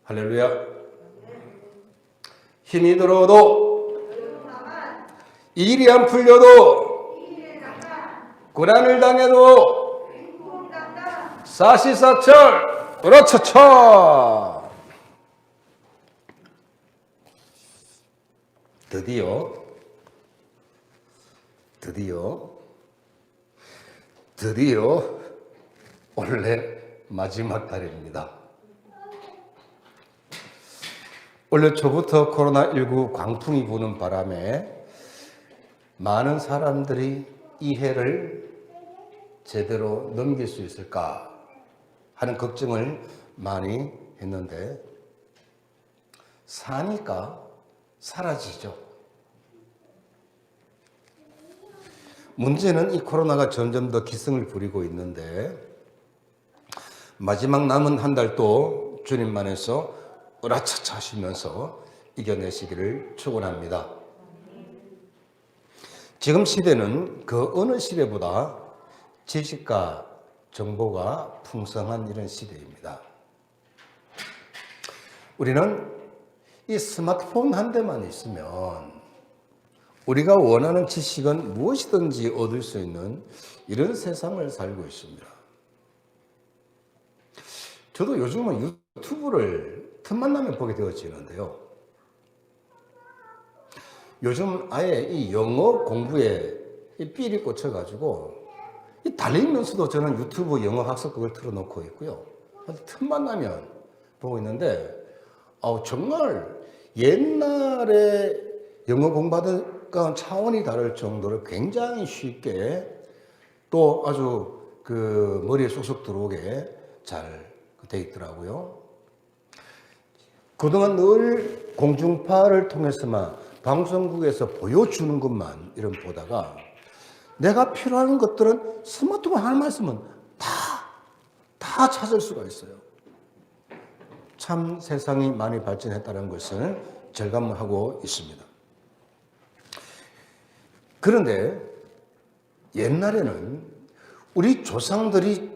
할렐루야. 힘이 들어도 일이 안 풀려도 고난을 당해도 사시사철 으라차차. 드디어 원래 마지막 달입니다. 원래 초부터 코로나19 광풍이 부는 바람에 많은 사람들이 이 해를 제대로 넘길 수 있을까 하는 걱정을 많이 했는데 사니까 사라지죠. 문제는 이 코로나가 점점 더 기승을 부리고 있는데 마지막 남은 한 달도 주님만에서 으라차차 하시면서 이겨내시기를 축원합니다. 지금 시대는 그 어느 시대보다 지식과 정보가 풍성한 이런 시대입니다. 우리는 이 스마트폰 한 대만 있으면 우리가 원하는 지식은 무엇이든지 얻을 수 있는 이런 세상을 살고 있습니다. 저도 요즘은 유튜브를 틈만 나면 보게 되어지는데요. 요즘 아예 이 영어 공부에 이 삘이 꽂혀가지고 이 달리면서도 저는 유튜브 영어 학습극을 틀어놓고 있고요. 틈만 나면 보고 있는데 정말 옛날에 영어 공부하던 차원이 다를 정도로 굉장히 쉽게 또 아주 그 머리에 쏙쏙 들어오게 잘 돼 있더라고요. 그동안 늘 공중파를 통해서만 방송국에서 보여주는 것만 이런 보다가 내가 필요한 것들은 스마트폰 하나만 있으면 다 찾을 수가 있어요. 참 세상이 많이 발전했다는 것을 절감하고 있습니다. 그런데 옛날에는 우리 조상들이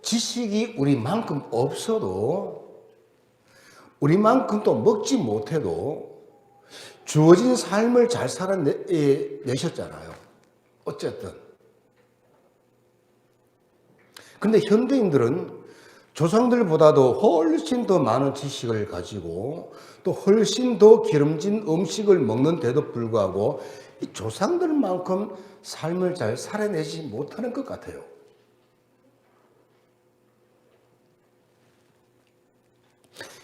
지식이 우리만큼 없어도 우리만큼 또 먹지 못해도 주어진 삶을 잘 살아내셨잖아요. 어쨌든. 근데 현대인들은 조상들보다도 훨씬 더 많은 지식을 가지고 또 훨씬 더 기름진 음식을 먹는데도 불구하고 이 조상들만큼 삶을 잘 살아내지 못하는 것 같아요.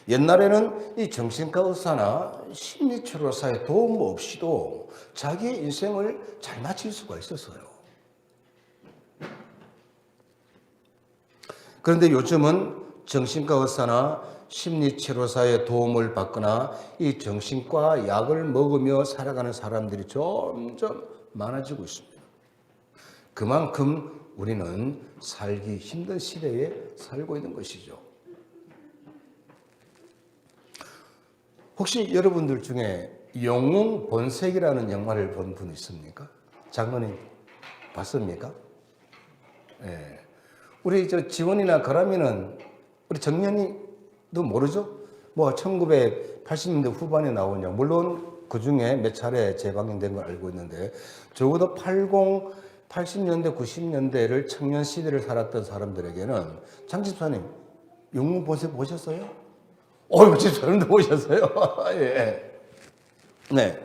옛날에는 이 정신과 의사나 심리치료사의 도움 없이도 자기의 인생을 잘 마칠 수가 있었어요. 그런데 요즘은 정신과 의사나 심리치료사의 도움을 받거나 이 정신과 약을 먹으며 살아가는 사람들이 점점 많아지고 있습니다. 그만큼 우리는 살기 힘든 시대에 살고 있는 것이죠. 혹시 여러분들 중에 영웅 본색이라는 영화를 본 분 있습니까? 장모님 봤습니까? 네. 우리 지원이나 가람이는 우리 정연이도 모르죠? 1980년대 후반에 나오냐. 물론 그 중에 몇 차례 재방영된 걸 알고 있는데 적어도 80년대, 90년대를 청년 시대를 살았던 사람들에게는 장 집사님 영웅 본색 보셨어요? 집사님도 보셨어요? 예. 네.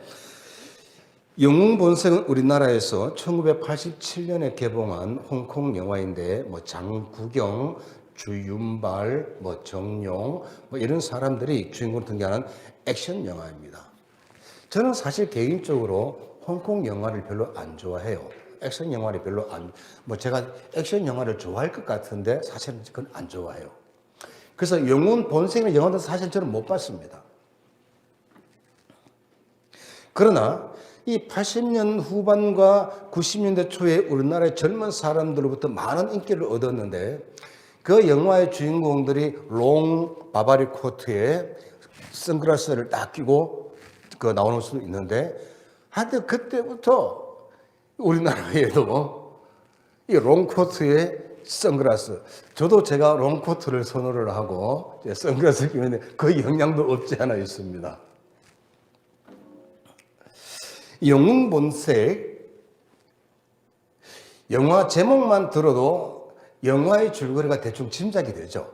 영웅 본색은 우리나라에서 1987년에 개봉한 홍콩 영화인데 장구경, 주윤발, 정용 이런 사람들이 주인공을 등장하는 액션 영화입니다. 저는 사실 개인적으로 홍콩 영화를 별로 안 좋아해요. 액션 영화를 별로 제가 액션 영화를 좋아할 것 같은데 사실은 그건 안 좋아해요. 그래서 영웅 본색의 영화도 사실 저는 못 봤습니다. 그러나 이 80년 후반과 90년대 초에 우리나라의 젊은 사람들로부터 많은 인기를 얻었는데 그 영화의 주인공들이 롱 바바리 코트에 선글라스를 딱 끼고 나오는 수도 있는데 하여튼 그때부터 우리나라에도 이 롱코트에 선글라스. 저도 제가 롱코트를 선호를 하고 선글라스를 끼는데 그 영향도 없지 않아 있습니다. 영웅 본색, 영화 제목만 들어도 영화의 줄거리가 대충 짐작이 되죠.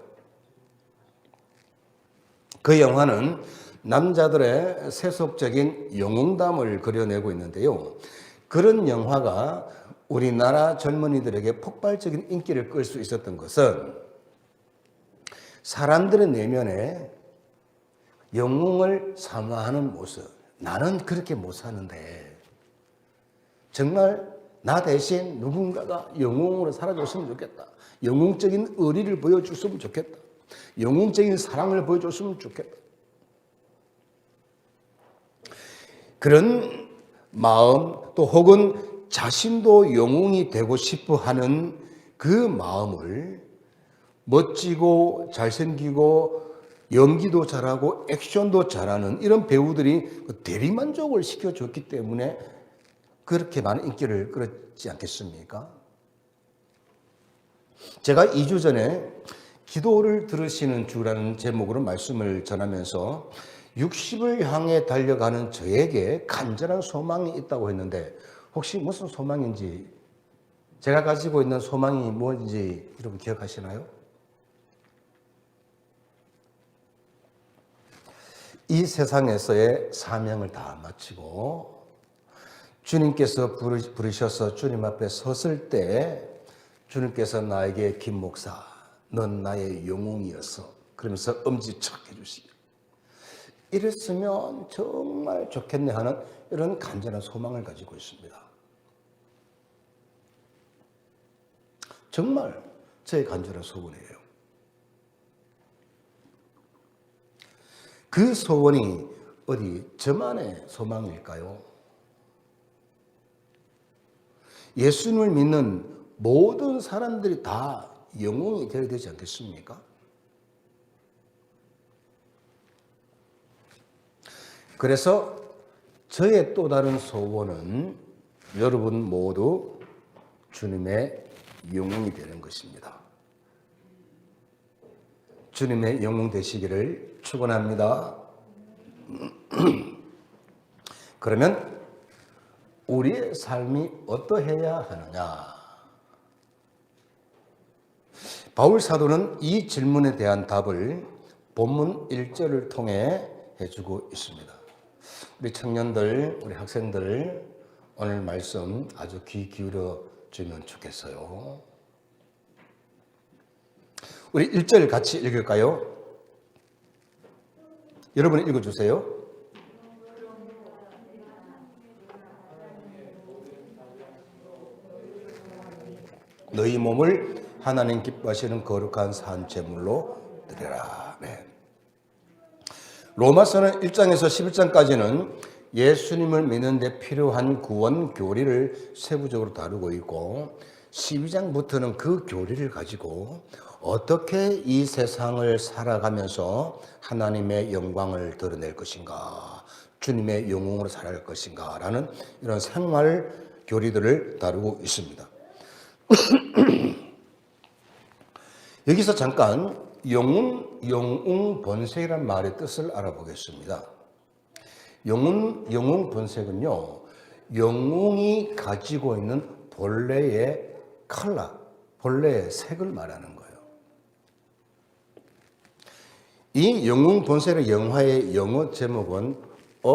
그 영화는 남자들의 세속적인 영웅담을 그려내고 있는데요. 그런 영화가 우리나라 젊은이들에게 폭발적인 인기를 끌 수 있었던 것은 사람들의 내면에 영웅을 사모하는 모습. 나는 그렇게 못 사는데 정말 나 대신 누군가가 영웅으로 살아줬으면 좋겠다. 영웅적인 의리를 보여줬으면 좋겠다. 영웅적인 사랑을 보여줬으면 좋겠다. 그런 마음 또 혹은 자신도 영웅이 되고 싶어 하는 그 마음을 멋지고 잘생기고 연기도 잘하고 액션도 잘하는 이런 배우들이 대리만족을 시켜줬기 때문에 그렇게 많은 인기를 끌었지 않겠습니까? 제가 2주 전에 기도를 들으시는 주라는 제목으로 말씀을 전하면서 60을 향해 달려가는 저에게 간절한 소망이 있다고 했는데 혹시 무슨 소망인지, 제가 가지고 있는 소망이 뭔지 여러분 기억하시나요? 이 세상에서의 사명을 다 마치고 주님께서 부르셔서 주님 앞에 섰을 때 주님께서 나에게 김 목사, 넌 나의 영웅이었어. 그러면서 엄지척 해주시죠. 이랬으면 정말 좋겠네 하는 이런 간절한 소망을 가지고 있습니다. 정말 제 간절한 소원이에요. 그 소원이 어디 저만의 소망일까요? 예수님을 믿는 모든 사람들이 다 영웅이 되어야 되지 않겠습니까? 그래서 저의 또 다른 소원은 여러분 모두 주님의 영웅이 되는 것입니다. 주님의 영웅 되시기를 축원합니다. 그러면 우리의 삶이 어떠해야 하느냐? 바울 사도는 이 질문에 대한 답을 본문 1절을 통해 해주고 있습니다. 우리 청년들, 우리 학생들 오늘 말씀 아주 귀 기울여 주면 좋겠어요. 우리 1절 같이 읽을까요? 여러분 읽어주세요. 너희 몸을 하나님 기뻐하시는 거룩한 산 제물로 드려라. 네. 로마서는 1장에서 11장까지는 예수님을 믿는 데 필요한 구원 교리를 세부적으로 다루고 있고 12장부터는 그 교리를 가지고 어떻게 이 세상을 살아가면서 하나님의 영광을 드러낼 것인가, 주님의 영웅으로 살아갈 것인가 라는 이런 생활 교리들을 다루고 있습니다. 여기서 잠깐 영웅 본색이란 말의 뜻을 알아보겠습니다. 영웅 본색은요, 영웅이 가지고 있는 본래의 컬러, 본래의 색을 말하는 거예요. 이 영웅 본색의 영화의 영어 제목은 A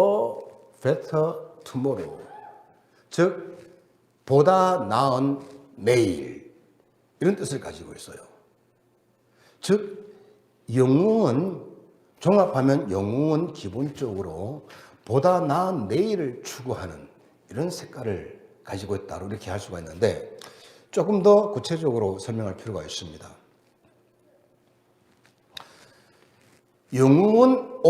Better Tomorrow, 즉 보다 나은 내일, 이런 뜻을 가지고 있어요. 즉 영웅은, 종합하면 영웅은 기본적으로 보다 나은 내일을 추구하는 이런 색깔을 가지고 있다고 이렇게 할 수가 있는데 조금 더 구체적으로 설명할 필요가 있습니다. 영웅은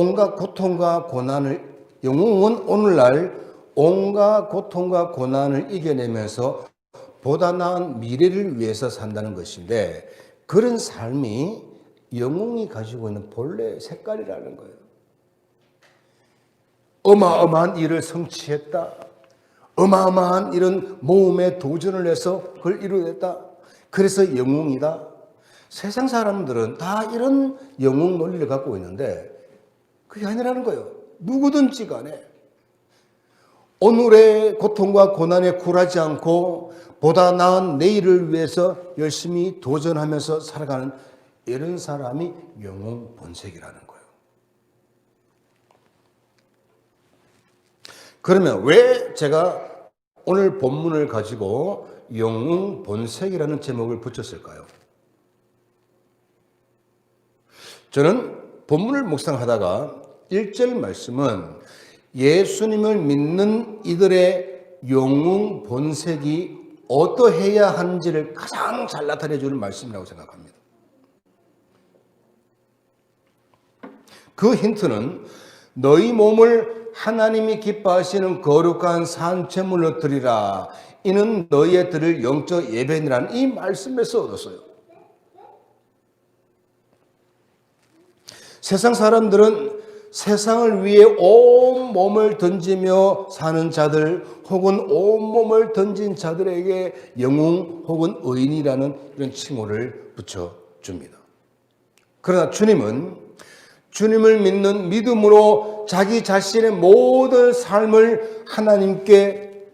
오늘날 온갖 고통과 고난을 이겨내면서 보다 나은 미래를 위해서 산다는 것인데 그런 삶이 영웅이 가지고 있는 본래 색깔이라는 거예요. 어마어마한 일을 성취했다. 어마어마한 이런 모험에 도전을 해서 그걸 이루어냈다. 그래서 영웅이다. 세상 사람들은 다 이런 영웅 논리를 갖고 있는데 그게 아니라는 거예요. 누구든지 간에 오늘의 고통과 고난에 굴하지 않고 보다 나은 내일을 위해서 열심히 도전하면서 살아가는 이런 사람이 영웅 본색이라는 거예요. 그러면 왜 제가 오늘 본문을 가지고 영웅 본색이라는 제목을 붙였을까요? 저는 본문을 묵상하다가 1절 말씀은 예수님을 믿는 이들의 영웅 본색이 어떠해야 하는지를 가장 잘 나타내 주는 말씀이라고 생각합니다. 그 힌트는 너희 몸을 하나님이 기뻐하시는 거룩한 산제물로 드리라. 이는 너희의 드릴 영적 예배니라는 이 말씀에서 얻었어요. 세상 사람들은 세상을 위해 온 몸을 던지며 사는 자들 혹은 온 몸을 던진 자들에게 영웅 혹은 의인이라는 이런 칭호를 붙여줍니다. 그러나 주님은 주님을 믿는 믿음으로 자기 자신의 모든 삶을 하나님께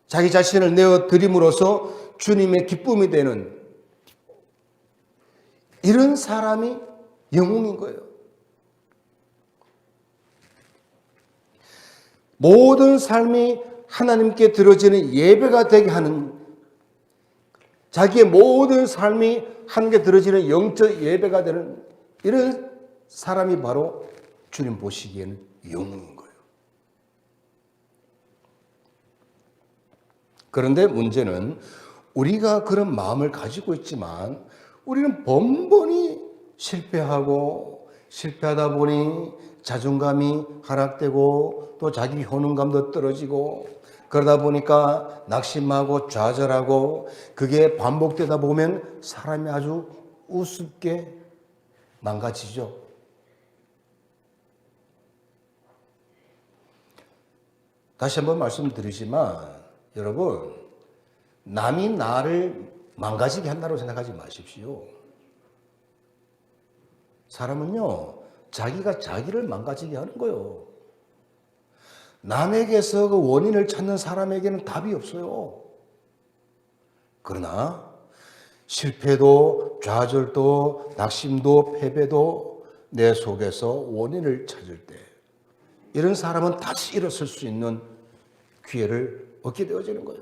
자기 자신을 내어드림으로써 주님의 기쁨이 되는 이런 사람이 영웅인 거예요. 모든 삶이 하나님께 드려지는 예배가 되게 하는 자기의 모든 삶이 하나님께 드려지는 영적 예배가 되는 이런 사람이 바로 주님 보시기에는 영웅인 거예요. 그런데 문제는 우리가 그런 마음을 가지고 있지만 우리는 번번이 실패하다 보니 자존감이 하락되고 또 자기 효능감도 떨어지고 그러다 보니까 낙심하고 좌절하고 그게 반복되다 보면 사람이 아주 우습게 망가지죠. 다시 한번 말씀드리지만 여러분 남이 나를 망가지게 한다고 생각하지 마십시오. 사람은요 자기가 자기를 망가지게 하는 거예요. 남에게서 그 원인을 찾는 사람에게는 답이 없어요. 그러나 실패도 좌절도 낙심도 패배도 내 속에서 원인을 찾을 때 이런 사람은 다시 일어설 수 있는 기회를 얻게 되어지는 거예요.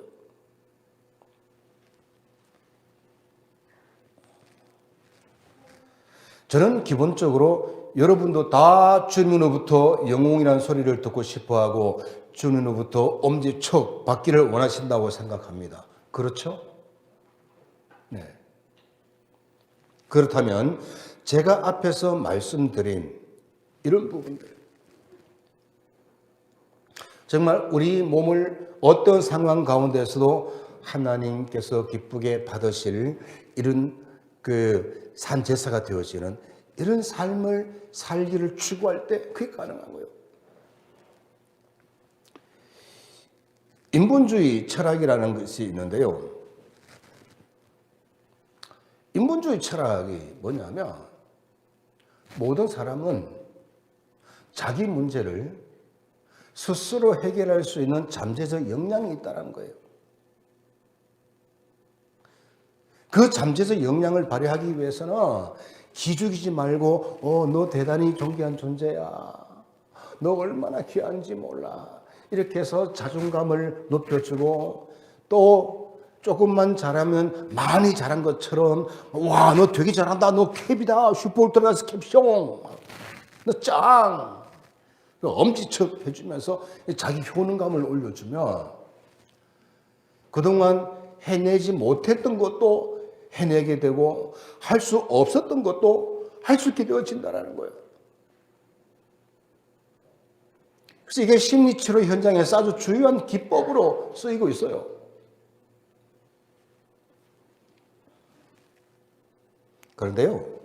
저는 기본적으로 여러분도 다 주님으로부터 영웅이라는 소리를 듣고 싶어하고 주님으로부터 엄지척 받기를 원하신다고 생각합니다. 그렇죠? 네. 그렇다면 제가 앞에서 말씀드린 이런 부분들 정말 우리 몸을 어떤 상황 가운데서도 하나님께서 기쁘게 받으실 이런 그 산제사가 되어지는 이런 삶을 살기를 추구할 때 그게 가능한 거예요. 인본주의 철학이라는 것이 있는데요. 인본주의 철학이 뭐냐면 모든 사람은 자기 문제를 스스로 해결할 수 있는 잠재적 역량이 있다는 거예요. 그 잠재적 역량을 발휘하기 위해서는 기죽이지 말고 너 대단히 존귀한 존재야. 너 얼마나 귀한지 몰라. 이렇게 해서 자존감을 높여주고 또 조금만 잘하면 많이 잘한 것처럼 와, 너 되게 잘한다. 너 캡이다. 슈퍼울트라스 캡숑. 너 짱. 엄지척 해주면서 자기 효능감을 올려주면 그동안 해내지 못했던 것도 해내게 되고 할 수 없었던 것도 할 수 있게 되어진다는 거예요. 그래서 이게 심리치료 현장에서 아주 중요한 기법으로 쓰이고 있어요. 그런데요.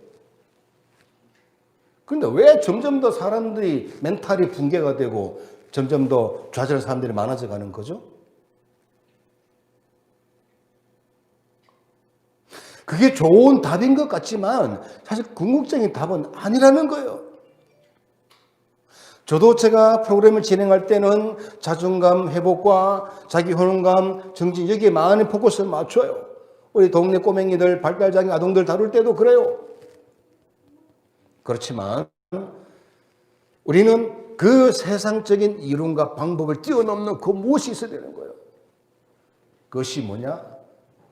그런데 왜 점점 더 사람들이 멘탈이 붕괴가 되고 점점 더 좌절하는 사람들이 많아져 가는 거죠? 그게 좋은 답인 것 같지만 사실 궁극적인 답은 아니라는 거예요. 저도 제가 프로그램을 진행할 때는 자존감 회복과 자기 효능감, 정신 여기에 많은 포커스를 맞춰요. 우리 동네 꼬맹이들, 발달장애 아동들 다룰 때도 그래요. 그렇지만 우리는 그 세상적인 이론과 방법을 뛰어넘는 그 무엇이 있어야 되는 거예요. 그것이 뭐냐?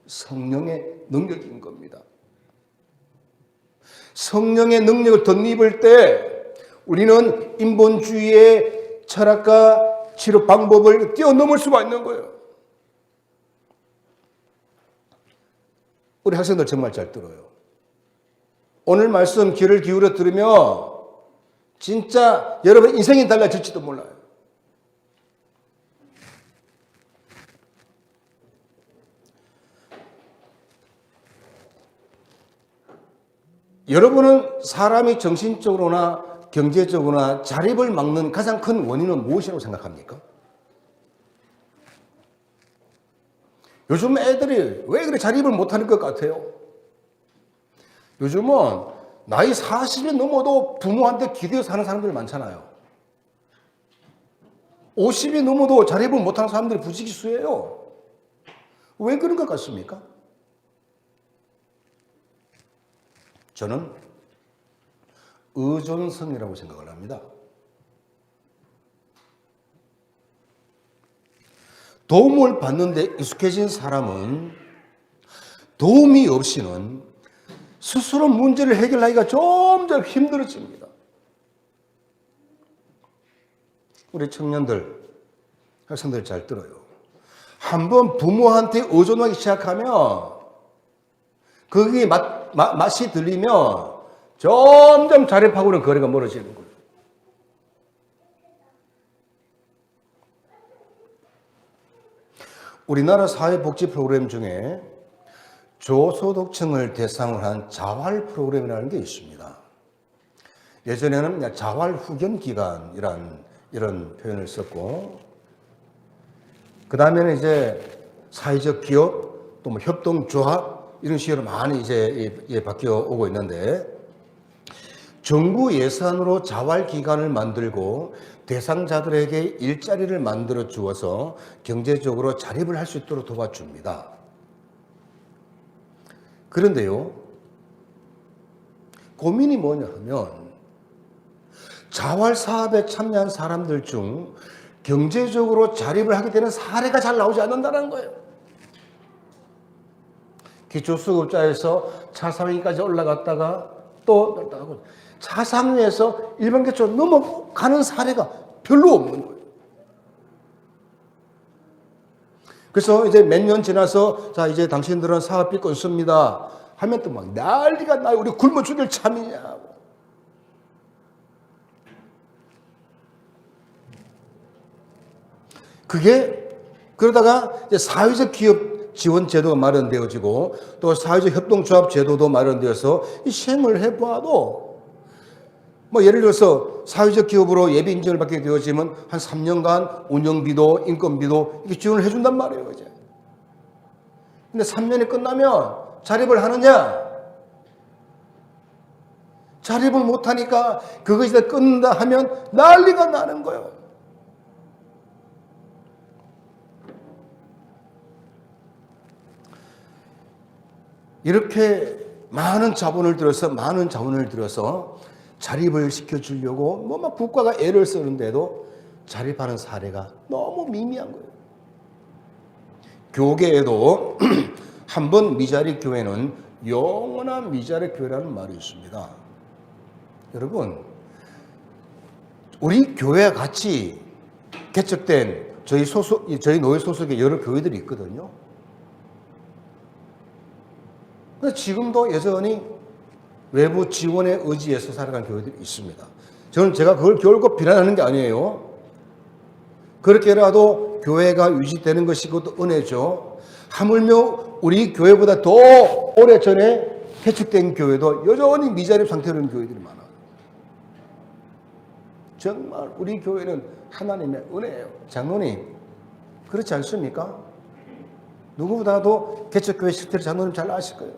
성령의 능력인 겁니다. 성령의 능력을 덧입을 때 우리는 인본주의의 철학과 치료 방법을 뛰어넘을 수가 있는 거예요. 우리 학생들 정말 잘 들어요. 오늘 말씀 귀를 기울여 들으면 진짜 여러분 인생이 달라질지도 몰라요. 여러분은 사람이 정신적으로나 경제적으로나 자립을 막는 가장 큰 원인은 무엇이라고 생각합니까? 요즘 애들이 왜 그래 자립을 못하는 것 같아요? 요즘은 나이 40이 넘어도 부모한테 기대어 사는 사람들이 많잖아요. 50이 넘어도 자립을 못하는 사람들이 부지기수예요. 왜 그런 것 같습니까? 저는 의존성이라고 생각을 합니다. 도움을 받는데 익숙해진 사람은 도움이 없이는 스스로 문제를 해결하기가 점점 힘들어집니다. 우리 청년들, 학생들 잘 들어요. 한번 부모한테 의존하기 시작하면 거기에 맛이 들리면 점점 자립하고는 거리가 멀어지는 거예요. 우리나라 사회복지 프로그램 중에 저소득층을 대상으로 한 자활 프로그램이라는 게 있습니다. 예전에는 그냥 자활 후견 기관이란 이런 표현을 썼고, 그 다음에는 이제 사회적 기업, 또 뭐 협동조합 이런 식으로 많이 이제 바뀌어 오고 있는데, 정부 예산으로 자활 기관을 만들고 대상자들에게 일자리를 만들어 주어서 경제적으로 자립을 할 수 있도록 도와줍니다. 그런데요, 고민이 뭐냐 하면 자활 사업에 참여한 사람들 중 경제적으로 자립을 하게 되는 사례가 잘 나오지 않는다는 거예요. 기초수급자에서 차상위까지 올라갔다가 또 차상위에서 일반 계층으로 넘어가는 사례가 별로 없는 거예요. 그래서 이제 몇 년 지나서 자 이제 당신들은 사업비 끊습니다 하면 또 막 난리가 나요. 우리 굶어 죽일 참이냐고. 그게 그러다가 이제 사회적 기업 지원 제도가 마련되어지고 또 사회적 협동조합 제도도 마련되어서 이 시행을 해봐도 뭐 예를 들어서 사회적 기업으로 예비 인정을 받게 되어지면 한 3년간 운영비도 인건비도 이렇게 지원을 해준단 말이에요 이제. 근데 3년이 끝나면 자립을 하느냐? 자립을 못하니까 그것이 다 끊는다 하면 난리가 나는 거예요. 이렇게 많은 자본을 들여서 자립을 시켜주려고 뭐 막 국가가 애를 쓰는데도 자립하는 사례가 너무 미미한 거예요. 교계에도 한 번 미자립 교회는 영원한 미자립 교회라는 말이 있습니다. 여러분, 우리 교회와 같이 개척된 저희 노예 소속의 여러 교회들이 있거든요. 근데 지금도 여전히 외부 지원에 의지해서 살아가는 교회들이 있습니다. 제가 그걸 결코 비난하는 게 아니에요. 그렇게라도 교회가 유지되는 것이 그것도 은혜죠. 하물며 우리 교회보다 더 오래전에 개척된 교회도 여전히 미자립 상태로 있는 교회들이 많아요. 정말 우리 교회는 하나님의 은혜예요. 장로님, 그렇지 않습니까? 누구보다도 개척교회 실태를 장로님 잘 아실 거예요.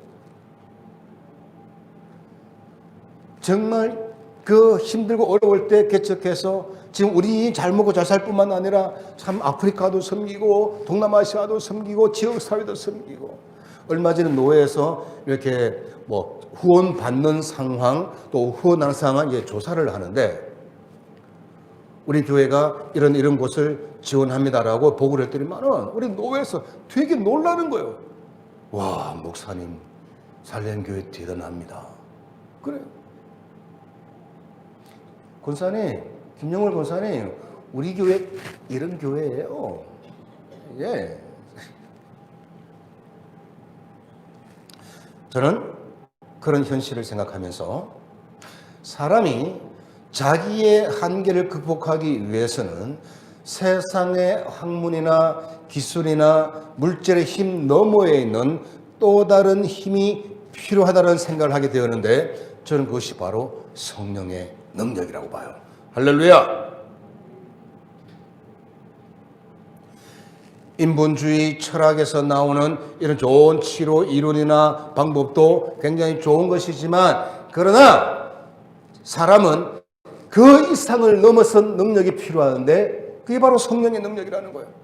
정말 그 힘들고 어려울 때 개척해서 지금 우리 잘 먹고 잘 살 뿐만 아니라 참 아프리카도 섬기고 동남아시아도 섬기고 지역사회도 섬기고, 얼마 전에 노회에서 이렇게 뭐 후원 받는 상황 또 후원하는 상황 이제 조사를 하는데, 우리 교회가 이런 곳을 지원합니다라고 보고를 했더니만은 우리 노회에서 되게 놀라는 거예요. 와, 목사님 살렘교회 대단합니다. 그래. 권사님, 김영월 권사님, 우리 교회 이런 교회예요. 예. 저는 그런 현실을 생각하면서 사람이 자기의 한계를 극복하기 위해서는 세상의 학문이나 기술이나 물질의 힘 너머에 있는 또 다른 힘이 필요하다는 생각을 하게 되었는데, 저는 그것이 바로 성령의 능력이라고 봐요. 할렐루야! 인본주의 철학에서 나오는 이런 좋은 치료 이론이나 방법도 굉장히 좋은 것이지만, 그러나 사람은 그 이상을 넘어선 능력이 필요한데, 그게 바로 성령의 능력이라는 거예요.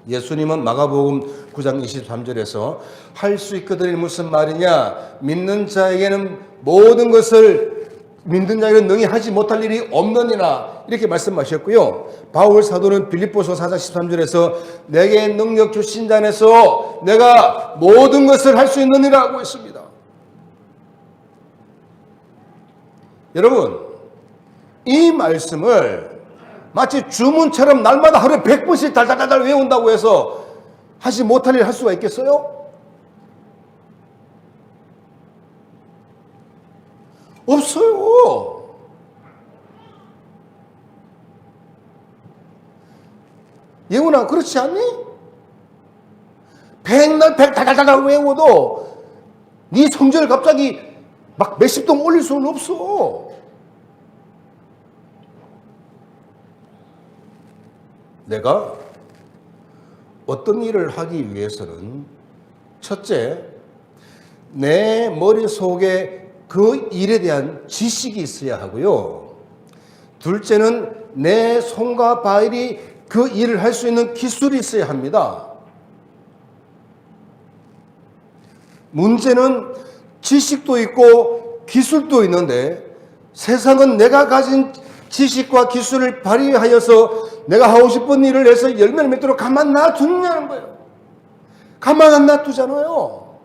예수님은 마가복음 9장 23절에서 할 수 있거든이 무슨 말이냐, 믿는 자에게는 모든 것을 믿는 자에게는 능히 하지 못할 일이 없느니라, 이렇게 말씀하셨고요. 바울 사도는 빌립보서 4장 13절에서 내게 능력 주신 자 안에서 내가 모든 것을 할 수 있느니라고 했습니다. 여러분, 이 말씀을 마치 주문처럼 날마다 하루에 100번씩 달달달달 외운다고 해서 하지 못할 일 할 수가 있겠어요? 없어요. 예훈아, 그렇지 않니? 백날 달달달달 외워도 네 성적을 갑자기 막 몇십 동 올릴 수는 없어. 내가 어떤 일을 하기 위해서는 첫째, 내 머릿속에 그 일에 대한 지식이 있어야 하고요. 둘째는 내 손과 발이 그 일을 할 수 있는 기술이 있어야 합니다. 문제는 지식도 있고 기술도 있는데, 세상은 내가 가진 지식과 기술을 발휘하여서 내가 하고 싶은 일을 해서 열매를 맺도록 가만 놔두느냐는 거예요. 가만 안 놔두잖아요.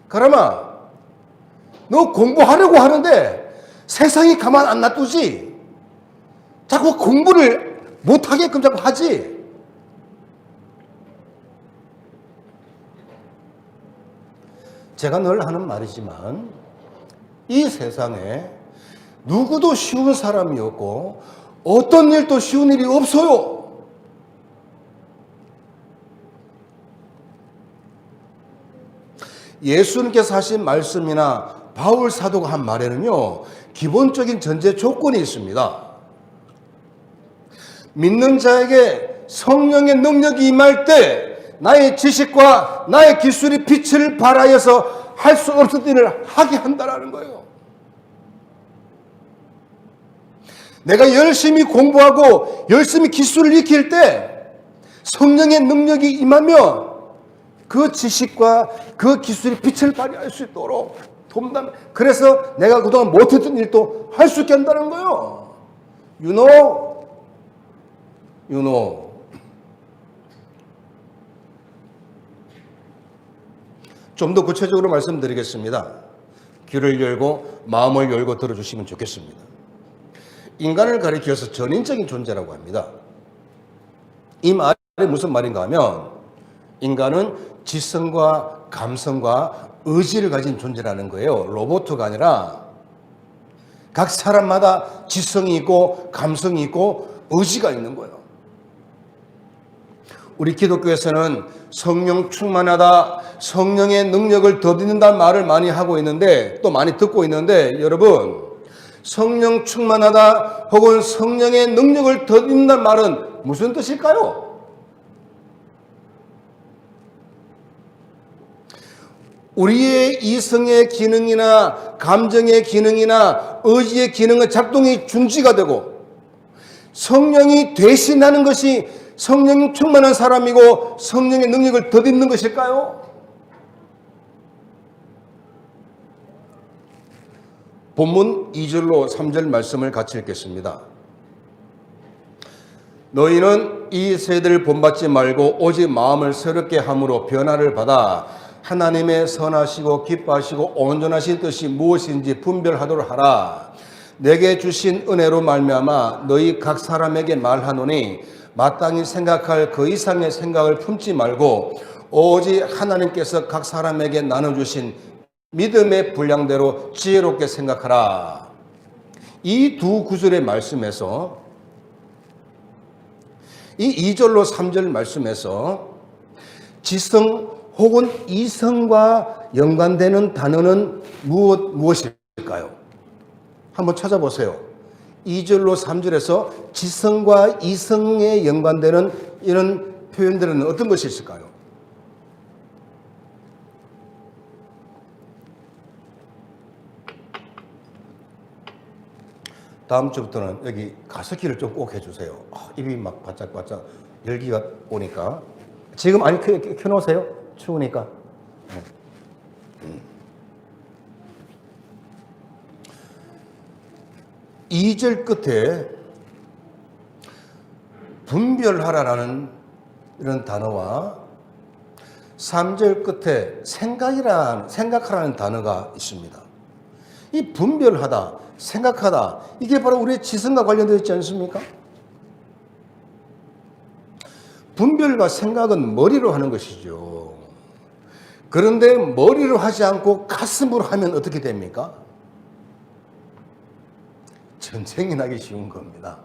그러면 너 공부하려고 하는데 세상이 가만 안 놔두지. 자꾸 공부를 못하게끔 자꾸 하지. 제가 늘 하는 말이지만, 이 세상에 누구도 쉬운 사람이 없고 어떤 일도 쉬운 일이 없어요. 예수님께서 하신 말씀이나 바울 사도가 한 말에는요, 기본적인 전제 조건이 있습니다. 믿는 자에게 성령의 능력이 임할 때 나의 지식과 나의 기술이 빛을 발하여서 할 수 없는 일을 하게 한다는 거예요. 내가 열심히 공부하고 열심히 기술을 익힐 때 성령의 능력이 임하면 그 지식과 그 기술이 빛을 발휘할 수 있도록 돕는다. 그래서 내가 그동안 못했던 일도 할 수 있게 한다는 거예요. You know. 좀 더 구체적으로 말씀드리겠습니다. 귀를 열고 마음을 열고 들어주시면 좋겠습니다. 인간을 가리켜서 전인적인 존재라고 합니다. 이 말이 무슨 말인가 하면, 인간은 지성과 감성과 의지를 가진 존재라는 거예요. 로봇가 아니라 각 사람마다 지성이 있고 감성이 있고 의지가 있는 거예요. 우리 기독교에서는 성령 충만하다, 성령의 능력을 더듬는다는 말을 많이 하고 있는데, 또 많이 듣고 있는데, 여러분, 성령 충만하다 혹은 성령의 능력을 더듬는다는 말은 무슨 뜻일까요? 우리의 이성의 기능이나 감정의 기능이나 의지의 기능의 작동이 중지가 되고 성령이 대신하는 것이 성령이 충만한 사람이고 성령의 능력을 덧입는 것일까요? 본문 2절로 3절 말씀을 같이 읽겠습니다. 너희는 이 세대를 본받지 말고 오직 마음을 새롭게 함으로 변화를 받아 하나님의 선하시고 기뻐하시고 온전하신 뜻이 무엇인지 분별하도록 하라. 내게 주신 은혜로 말미암아 너희 각 사람에게 말하노니 마땅히 생각할 그 이상의 생각을 품지 말고 오직 하나님께서 각 사람에게 나눠주신 믿음의 분량대로 지혜롭게 생각하라. 이 두 구절의 말씀에서 이 2절로 3절 말씀에서 지성 혹은 이성과 연관되는 단어는 무엇일까요? 한번 찾아보세요. 2절로 3절에서 지성과 이성에 연관되는 이런 표현들은 어떤 것이 있을까요? 다음 주부터는 여기 가습기를 좀 꼭 해주세요. 입이 막 바짝바짝 열기가 오니까. 지금 아니 켜놓으세요. 추우니까. 2절 끝에 분별하라라는 이런 단어와 3절 끝에 생각하라는 단어가 있습니다. 이 분별하다, 생각하다, 이게 바로 우리의 지성과 관련되어 있지 않습니까? 분별과 생각은 머리로 하는 것이죠. 그런데 머리로 하지 않고 가슴으로 하면 어떻게 됩니까? 전쟁이 나기 쉬운 겁니다.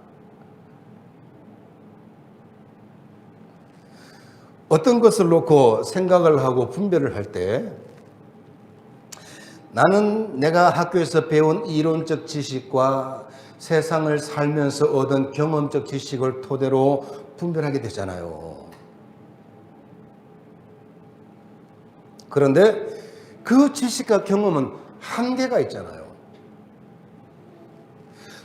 어떤 것을 놓고 생각을 하고 분별을 할 때 나는 내가 학교에서 배운 이론적 지식과 세상을 살면서 얻은 경험적 지식을 토대로 분별하게 되잖아요. 그런데 그 지식과 경험은 한계가 있잖아요.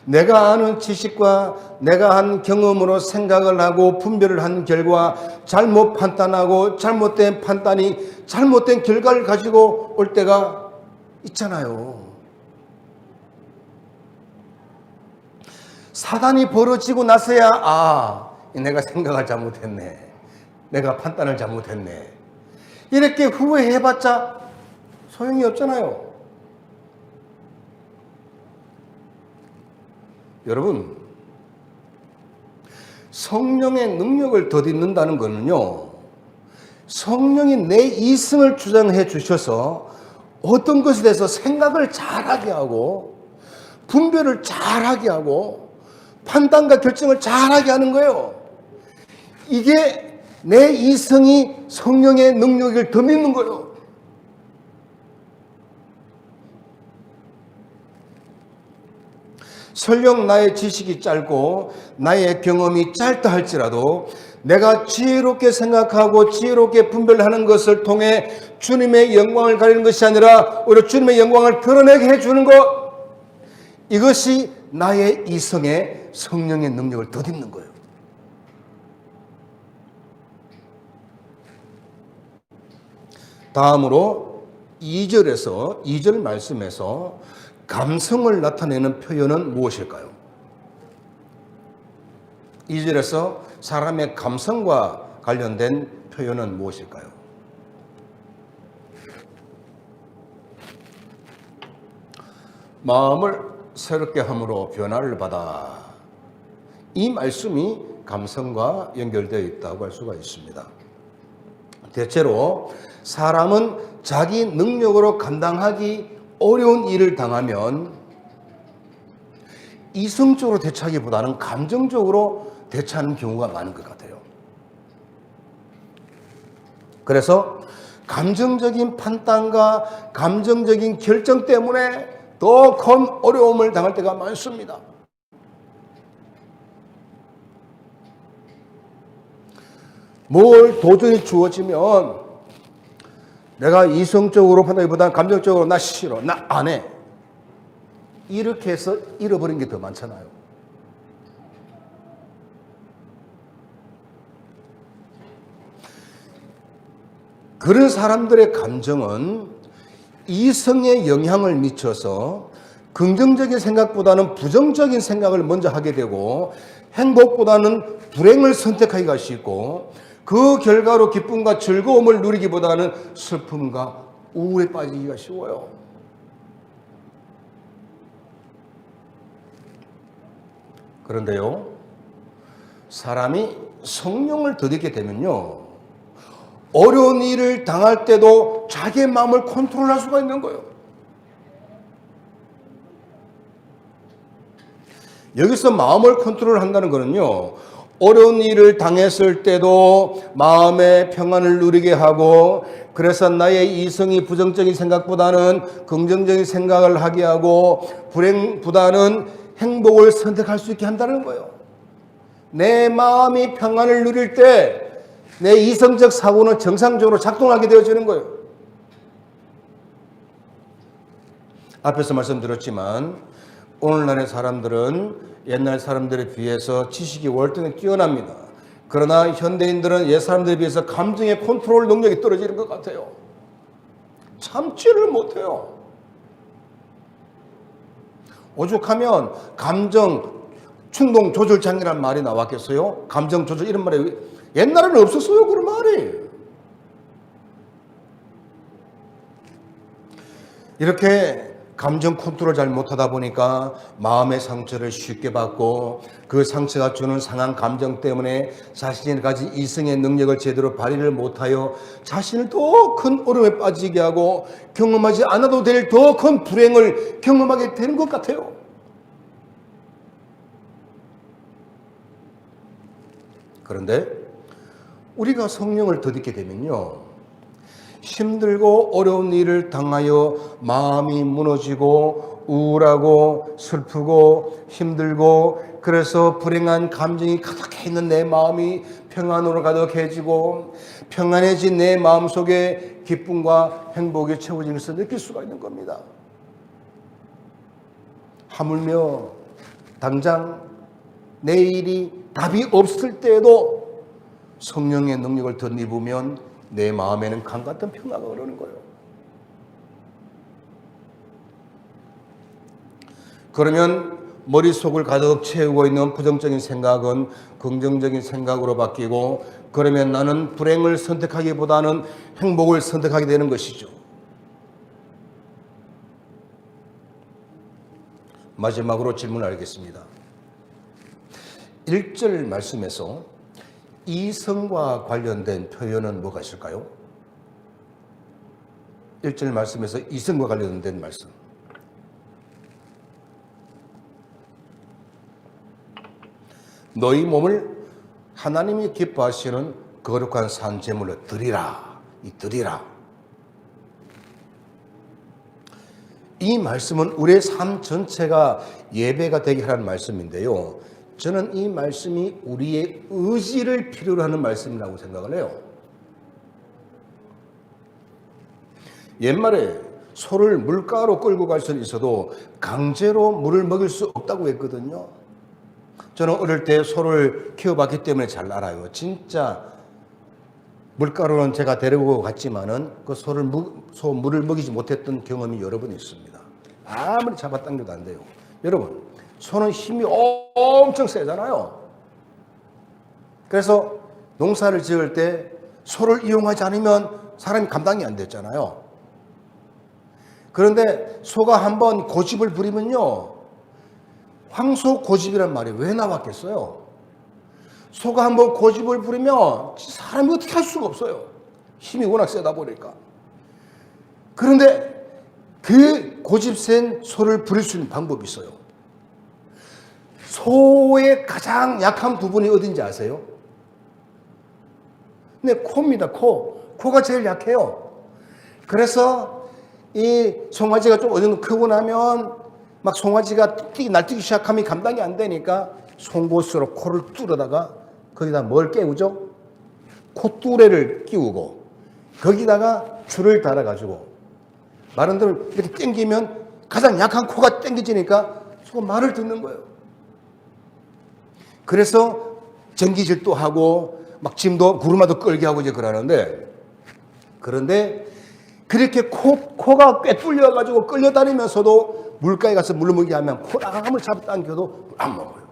내가 아는 지식과 내가 한 경험으로 생각을 하고 분별을 한 결과 잘못 판단하고 잘못된 판단이 잘못된 결과를 가지고 올 때가 있잖아요. 사단이 벌어지고 나서야 내가 생각을 잘못했네, 내가 판단을 잘못했네, 이렇게 후회해봤자 소용이 없잖아요. 여러분, 성령의 능력을 덧입는다는 것은요, 성령이 내 이성을 주장해 주셔서 어떤 것에 대해서 생각을 잘하게 하고 분별을 잘하게 하고 판단과 결정을 잘하게 하는 거예요. 이게 내 이성이 성령의 능력을 덧입는 거예요. 설령 나의 지식이 짧고 나의 경험이 짧다 할지라도 내가 지혜롭게 생각하고 지혜롭게 분별하는 것을 통해 주님의 영광을 가리는 것이 아니라 오히려 주님의 영광을 드러내게 해주는 것, 이것이 나의 이성의 성령의 능력을 덧입는 거예요. 다음으로 2절 말씀에서 감성을 나타내는 표현은 무엇일까요? 2절에서 사람의 감성과 관련된 표현은 무엇일까요? 마음을 새롭게 함으로 변화를 받아. 이 말씀이 감성과 연결되어 있다고 할 수가 있습니다. 대체로 사람은 자기 능력으로 감당하기 어려운 일을 당하면 이성적으로 대처하기보다는 감정적으로 대처하는 경우가 많은 것 같아요. 그래서 감정적인 판단과 감정적인 결정 때문에 더 큰 어려움을 당할 때가 많습니다. 뭘 도전이 주어지면 내가 이성적으로 판단하기보다는 감정적으로 나 싫어, 나 안 해. 이렇게 해서 잃어버린 게 더 많잖아요. 그런 사람들의 감정은 이성에 영향을 미쳐서 긍정적인 생각보다는 부정적인 생각을 먼저 하게 되고 행복보다는 불행을 선택하기가 쉽고 그 결과로 기쁨과 즐거움을 누리기보다는 슬픔과 우울에 빠지기가 쉬워요. 그런데요, 사람이 성령을 더듬게 되면요, 어려운 일을 당할 때도 자기의 마음을 컨트롤할 수가 있는 거예요. 여기서 마음을 컨트롤한다는 거는요, 어려운 일을 당했을 때도 마음의 평안을 누리게 하고, 그래서 나의 이성이 부정적인 생각보다는 긍정적인 생각을 하게 하고, 불행보다는 행복을 선택할 수 있게 한다는 거예요. 내 마음이 평안을 누릴 때 내 이성적 사고는 정상적으로 작동하게 되어지는 거예요. 앞에서 말씀드렸지만 오늘날의 사람들은 옛날 사람들에 비해서 지식이 월등히 뛰어납니다. 그러나 현대인들은 옛 사람들에 비해서 감정의 컨트롤 능력이 떨어지는 것 같아요. 참지를 못해요. 오죽하면 감정 충동 조절 장애라는 말이 나왔겠어요? 감정 조절 이런 말이 옛날에는 없었어요, 그런 말이. 이렇게 감정 컨트롤 잘 못하다 보니까 마음의 상처를 쉽게 받고 그 상처가 주는 상한 감정 때문에 자신이 가진 이성의 능력을 제대로 발휘를 못하여 자신을 더 큰 어려움에 빠지게 하고 경험하지 않아도 될 더 큰 불행을 경험하게 되는 것 같아요. 그런데 우리가 성령을 더듬게 되면요, 힘들고 어려운 일을 당하여 마음이 무너지고 우울하고 슬프고 힘들고 그래서 불행한 감정이 가득해 있는 내 마음이 평안으로 가득해지고 평안해진 내 마음속에 기쁨과 행복이 채워지는 것을 느낄 수가 있는 겁니다. 하물며 당장 내일이 답이 없을 때에도 성령의 능력을 덧입으면 내 마음에는 강 같은 평화가 흐르는 거예요. 그러면 머릿속을 가득 채우고 있는 부정적인 생각은 긍정적인 생각으로 바뀌고 그러면 나는 불행을 선택하기보다는 행복을 선택하게 되는 것이죠. 마지막으로 질문하겠습니다. 1절 말씀에서 이성과 관련된 표현은 뭐가 있을까요? 1절 말씀에서 이성과 관련된 말씀. 너희 몸을 하나님이 기뻐하시는 거룩한 산 제물로 드리라. 이 드리라. 이 말씀은 우리의 삶 전체가 예배가 되게 하라는 말씀인데요. 저는 이 말씀이 우리의 의지를 필요로 하는 말씀이라고 생각을 해요. 옛말에 소를 물가로 끌고 갈 수는 있어도 강제로 물을 먹일 수 없다고 했거든요. 저는 어릴 때 소를 키워봤기 때문에 잘 알아요. 진짜 물가로는 제가 데리고 갔지만은 그 물을 먹이지 못했던 경험이 여러 번 있습니다. 아무리 잡아당겨도 안 돼요. 여러분, 소는 힘이 엄청 세잖아요. 그래서 농사를 지을 때 소를 이용하지 않으면 사람이 감당이 안 됐잖아요. 그런데 소가 한번 고집을 부리면요, 황소 고집이란 말이 왜 나왔겠어요? 소가 한번 고집을 부리면 사람이 어떻게 할 수가 없어요. 힘이 워낙 세다 보니까. 그런데 그 고집 센 소를 부릴 수 있는 방법이 있어요. 소의 가장 약한 부분이 어딘지 아세요? 네, 코입니다. 코가 제일 약해요. 그래서 이 송아지가 좀 어느 정도 크고 나면 막 송아지가 날뛰기 시작하면 감당이 안 되니까 송곳으로 코를 뚫어다가 거기다 뭘 깨우죠? 콧뚜레를 끼우고 거기다가 줄을 달아가지고 마른 데를 이렇게 당기면 가장 약한 코가 당겨지니까 그 말을 듣는 거예요. 그래서 전기질도 하고 막 짐도 구르마도 끌게 하고 이제 그러는데, 그런데 그렇게 코가 꽤 뚫려가지고 끌려다니면서도 물가에 가서 물 먹게 하면 코랑을 잡아당겨도 안 먹어요.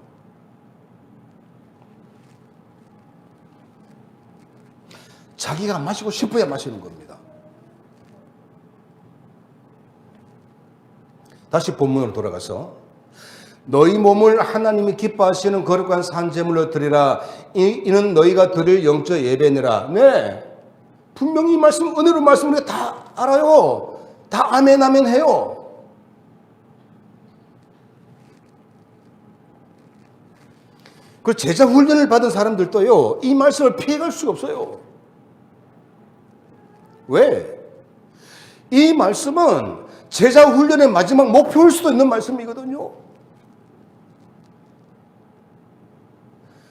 자기가 마시고 싶어야 마시는 겁니다. 다시 본문으로 돌아가서 너희 몸을 하나님이 기뻐하시는 거룩한 산제물로 드리라. 이는 너희가 드릴 영적 예배니라. 네, 분명히 이 말씀, 은혜로 말씀 우리가 다 알아요. 다 아멘 아멘 해요. 그 제자 훈련을 받은 사람들도요, 이 말씀을 피해갈 수가 없어요. 왜? 이 말씀은 제자 훈련의 마지막 목표일 수도 있는 말씀이거든요.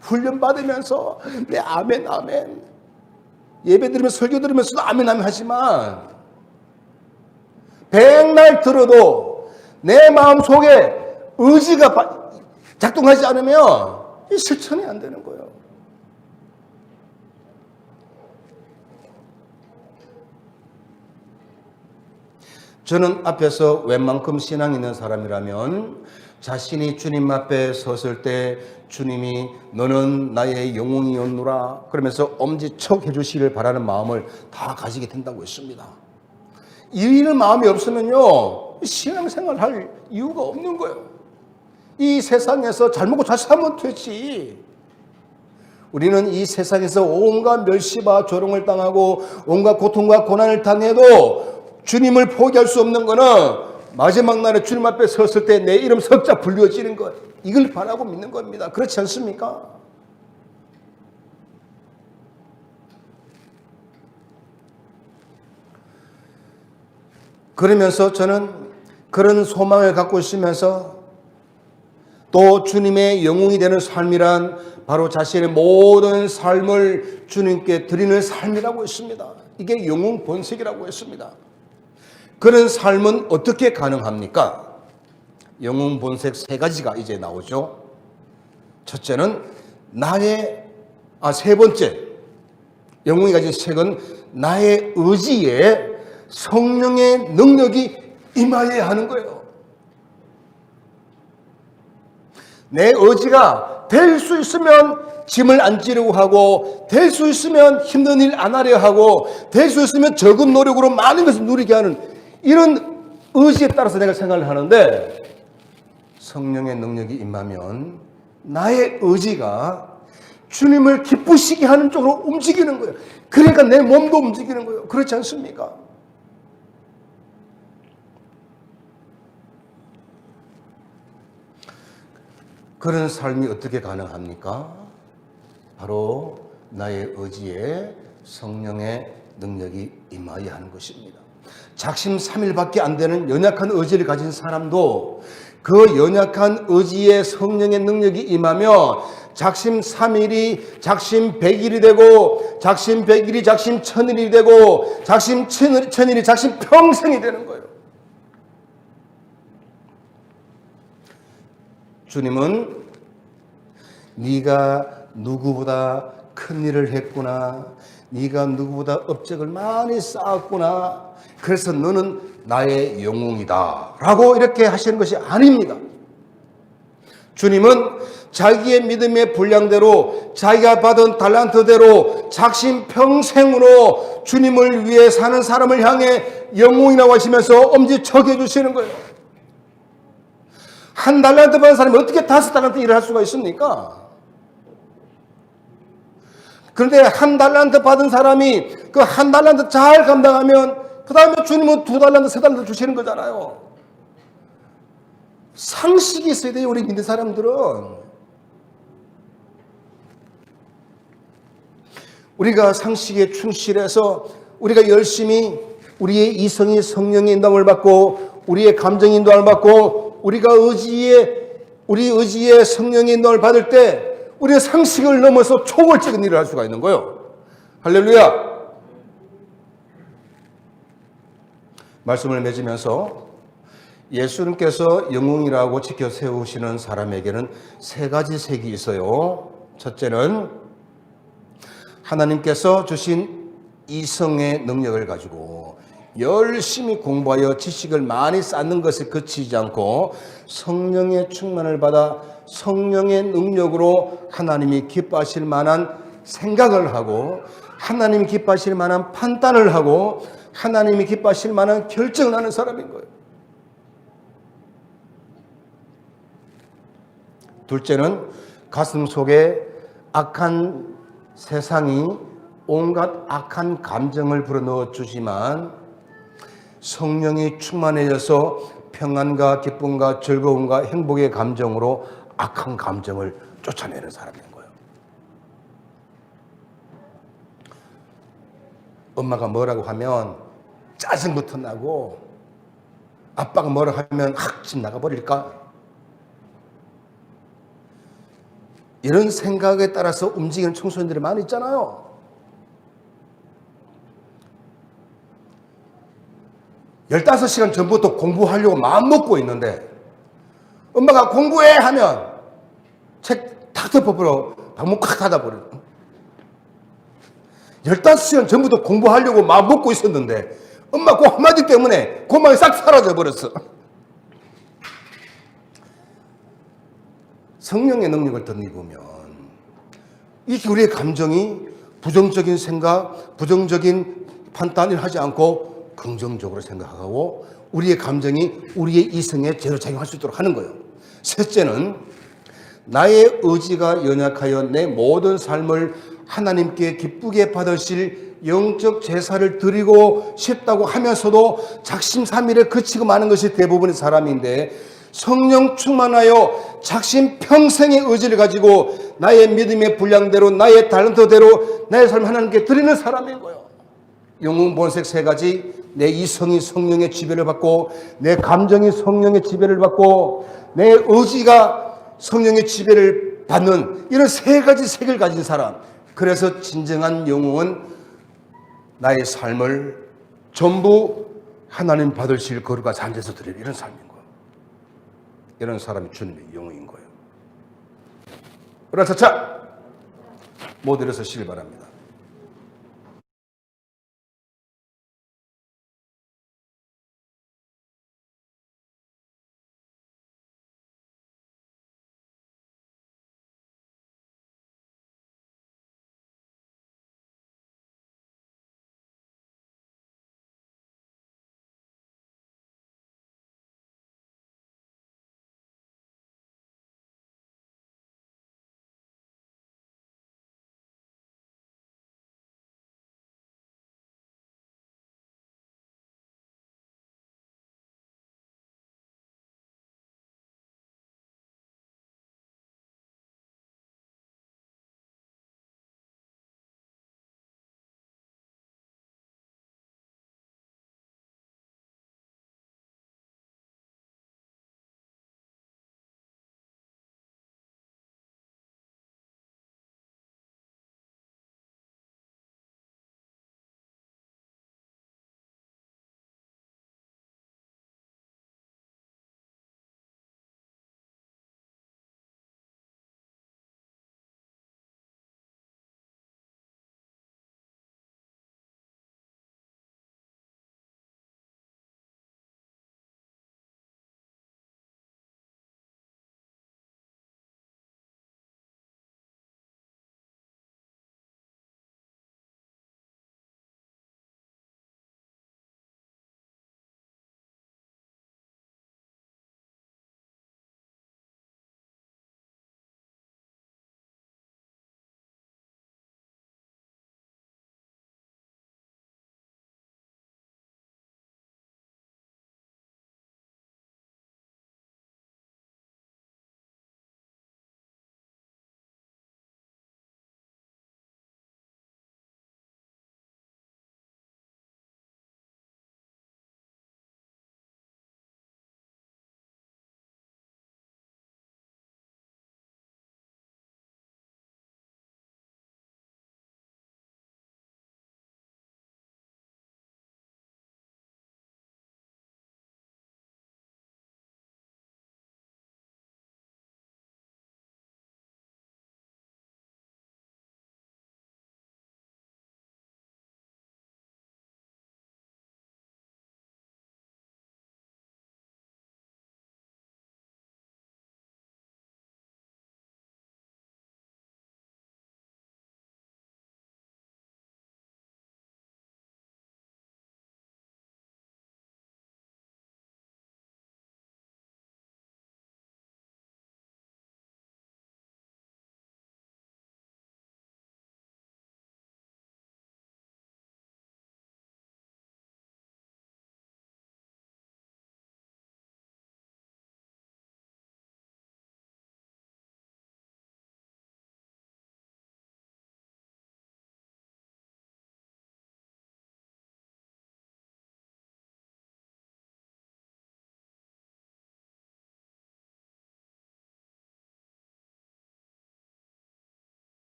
훈련 받으면서 네 아멘 아멘, 예배 드리면서 설교 드리면서도 아멘 아멘 하지만 백날 들어도 내 마음속에 의지가 작동하지 않으면 이 실천이 안 되는 거예요. 저는 앞에서 웬만큼 신앙 있는 사람이라면 자신이 주님 앞에 섰을 때 주님이 너는 나의 영웅이었노라 그러면서 엄지척 해주시기를 바라는 마음을 다 가지게 된다고 했습니다. 이런 마음이 없으면요, 신앙생활 할 이유가 없는 거예요. 이 세상에서 잘 먹고 잘 살면 되지. 우리는 이 세상에서 온갖 멸시와 조롱을 당하고 온갖 고통과 고난을 당해도 주님을 포기할 수 없는 거는 마지막 날에 주님 앞에 섰을 때 내 이름 석자 불려지는 것, 이걸 바라고 믿는 겁니다. 그렇지 않습니까? 그러면서 저는 그런 소망을 갖고 있으면서 또 주님의 영웅이 되는 삶이란 바로 자신의 모든 삶을 주님께 드리는 삶이라고 했습니다. 이게 영웅 본색이라고 했습니다. 그런 삶은 어떻게 가능합니까? 영웅 본색 세 가지가 이제 나오죠. 첫째는 세 번째 영웅이 가진 색은 나의 의지에 성령의 능력이 임하여야 하는 거예요. 내 의지가 될 수 있으면 짐을 안 지려고 하고, 될 수 있으면 힘든 일 안 하려 하고, 될 수 있으면 적은 노력으로 많은 것을 누리게 하는 이런 의지에 따라서 내가 생각을 하는데, 성령의 능력이 임하면 나의 의지가 주님을 기쁘시게 하는 쪽으로 움직이는 거예요. 그러니까 내 몸도 움직이는 거예요. 그렇지 않습니까? 그런 삶이 어떻게 가능합니까? 바로 나의 의지에 성령의 능력이 임하여야 하는 것입니다. 작심삼일밖에 안 되는 연약한 의지를 가진 사람도 그 연약한 의지에 성령의 능력이 임하며 작심삼일이 작심백일이 되고, 작심백일이 작심천일이 되고, 작심천일이 작심평생이 되는 거예요. 주님은 네가 누구보다 큰 일을 했구나, 네가 누구보다 업적을 많이 쌓았구나, 그래서 너는 나의 영웅이다 라고 이렇게 하시는 것이 아닙니다. 주님은 자기의 믿음의 분량대로, 자기가 받은 달란트대로 작심평생으로 주님을 위해 사는 사람을 향해 영웅이라고 하시면서 엄지척 해주시는 거예요. 한 달란트 받은 사람이 어떻게 5달란트 일을 할 수가 있습니까? 그런데 한 달란트 받은 사람이 그 한 달란트 잘 감당하면 그 다음에 주님은 2달란트, 3달란트 주시는 거잖아요. 상식이 있어야 돼요, 우리 믿는 사람들은. 우리가 상식에 충실해서 우리가 열심히 우리의 이성이 성령의 인도함을 받고, 우리의 감정 인도함을 받고, 우리가 우리 의지에 성령의 인도함을 받을 때 우리의 상식을 넘어서 초월적인 일을 할 수가 있는 거예요. 할렐루야. 말씀을 맺으면서 예수님께서 영웅이라고 지켜 세우시는 사람에게는 세 가지 색이 있어요. 첫째는 하나님께서 주신 이성의 능력을 가지고 열심히 공부하여 지식을 많이 쌓는 것에 그치지 않고 성령의 충만을 받아 성령의 능력으로 하나님이 기뻐하실 만한 생각을 하고 하나님이 기뻐하실 만한 판단을 하고 하나님이 기뻐하실 만한 결정을 하는 사람인 거예요. 둘째는 가슴 속에 악한 세상이 온갖 악한 감정을 불어넣어 주지만 성령이 충만해져서 평안과 기쁨과 즐거움과 행복의 감정으로 악한 감정을 쫓아내는 사람인 거예요. 엄마가 뭐라고 하면 짜증부터 나고 아빠가 뭐라고 하면 집 나가버릴까? 이런 생각에 따라서 움직이는 청소년들이 많이 있잖아요. 열다섯 시간 전부터 공부하려고 마음 먹고 있는데 엄마가 공부해 하면 책 탁 덮어버려 방문 콱 닫아버려. 15시간 전부터 공부하려고 마음 먹고 있었는데 엄마 그 한마디 때문에 그 마음이 싹 사라져버렸어. 성령의 능력을 덧입으면 이게 우리의 감정이 부정적인 생각, 부정적인 판단을 하지 않고 긍정적으로 생각하고 우리의 감정이 우리의 이성에 제대로 작용할 수 있도록 하는 거예요. 셋째는 나의 의지가 연약하여 내 모든 삶을 하나님께 기쁘게 받으실 영적 제사를 드리고 싶다고 하면서도 작심삼일에 그치고 마는 것이 대부분의 사람인데 성령 충만하여 작심 평생의 의지를 가지고 나의 믿음의 분량대로 나의 탤런트대로 나의 삶을 하나님께 드리는 사람인 거예요. 영웅 본색 세 가지, 내 이성이 성령의 지배를 받고 내 감정이 성령의 지배를 받고 내 의지가 성령의 지배를 받는 이런 세 가지 색을 가진 사람. 그래서 진정한 영웅은 나의 삶을 전부 하나님 받으실 거룩과 잔재에서 드리는 이런 삶인 거예요. 이런 사람이 주님의 영웅인 거예요. 그러나 차차 못 일어서시길 바랍니다.